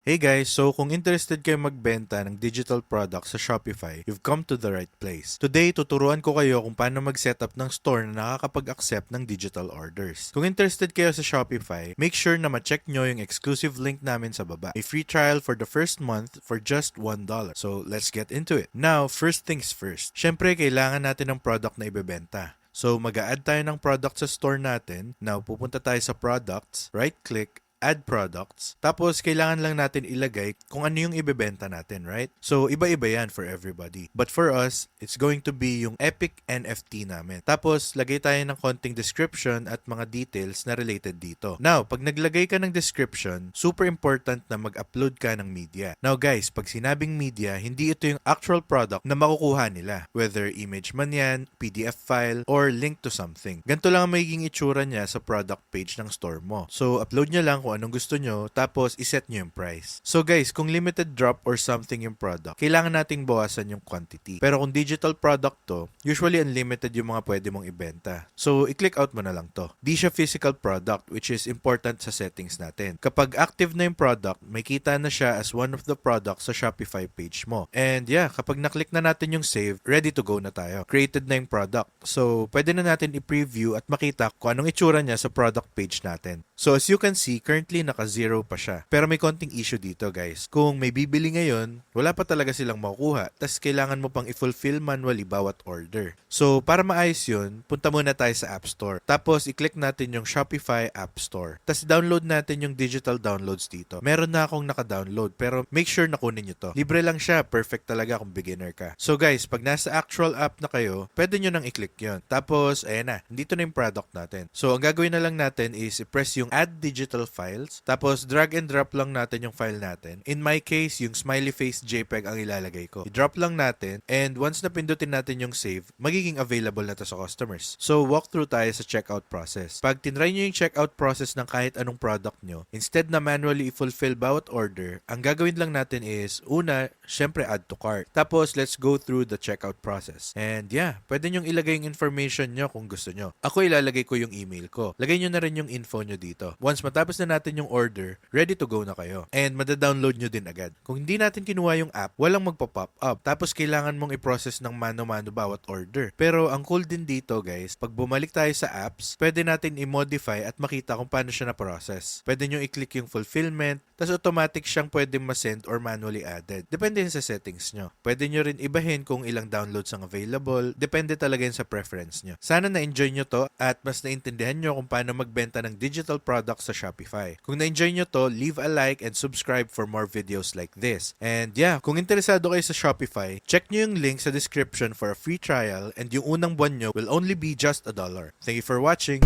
Hey guys, so kung interested kayo magbenta ng digital products sa Shopify, you've come to the right place. Today, tuturuan ko kayo kung paano mag-setup ng store na nakakapag-accept ng digital orders. Kung interested kayo sa Shopify, make sure na ma-check nyo yung exclusive link namin sa baba. A free trial for the first month for just $1. So, let's get into it. Now, first things first. Syempre, kailangan natin ng product na ibebenta. So, mag-a-add tayo ng product sa store natin. Now, pupunta tayo sa products, right-click, add products. Tapos, kailangan lang natin ilagay kung ano yung ibebenta natin, right? So, iba-iba yan for everybody. But for us, it's going to be yung Epic NFT namin. Tapos, lagay tayo ng konting description at mga details na related dito. Now, pag naglagay ka ng description, super important na mag-upload ka ng media. Now guys, pag sinabing media, hindi ito yung actual product na makukuha nila. Whether image man yan, PDF file, or link to something. Ganito lang ang magiging itsura niya sa product page ng store mo. So, upload nyo lang kung anong gusto nyo, tapos iset nyo yung price. So guys, kung limited drop or something yung product, kailangan nating bawasan yung quantity. Pero kung digital product to, usually unlimited yung mga pwede mong ibenta. So, i-click out mo na lang to. Di siya physical product, which is important sa settings natin. Kapag active na yung product, may kita na siya as one of the products sa Shopify page mo. And yeah, kapag naklik na natin yung save, ready to go na tayo. Created na yung product. So, pwede na natin i-preview at makita kung anong itsura niya sa product page natin. So, as you can see, currently naka-0 pa siya. Pero may konting issue dito, guys. Kung may bibili ngayon, wala pa talaga silang makukuha. Tapos, kailangan mo pang i-fulfill manually bawat order. So, para maayos yun, punta muna tayo sa App Store. Tapos, i-click natin yung Shopify App Store. Tapos, download natin yung digital downloads dito. Meron na akong naka-download, pero make sure na kunin nyo to. Libre lang siya. Perfect talaga kung beginner ka. So, guys, pag nasa actual app na kayo, pwede nyo nang i-click yun. Tapos, ayan na. Dito na yung product natin. So, ang gagawin na lang natin is i-press yung Add Digital Files. Tapos, drag and drop lang natin yung file natin. In my case, yung smiley face JPEG ang ilalagay ko. I-drop lang natin, and once na pindutin natin yung save, magiging available na to sa customers. So, walk through tayo sa checkout process. Pag tinry nyo yung checkout process ng kahit anong product nyo, instead na manually i-fulfill bawat order, ang gagawin lang natin is, una, syempre add to cart. Tapos, let's go through the checkout process. And yeah, pwede nyong ilagay yung information nyo kung gusto nyo. Ako ilalagay ko yung email ko. Lagay nyo na rin yung info nyo dito. Once matapos na natin yung order, ready to go na kayo. And madadownload nyo din agad. Kung hindi natin kinuha yung app, walang magpa-pop up. Tapos kailangan mong i-process ng mano-mano bawat order. Pero ang cool din dito guys, pag bumalik tayo sa apps, pwede natin i-modify at makita kung paano siya na-process. Pwede nyo i-click yung fulfillment, tapos automatic siyang pwedeng ma-send or manually added. Depende sa settings nyo. Pwede nyo rin ibahin kung ilang downloads ang available. Depende talaga yun sa preference nyo. Sana na-enjoy nyo to at mas naintindihan nyo kung paano magbenta ng digital products sa Shopify. Kung na-enjoy nyo to, leave a like and subscribe for more videos like this. And yeah, kung interesado kayo sa Shopify, check nyo yung link sa description for a free trial, and yung unang buwan nyo will only be just $1. Thank you for watching!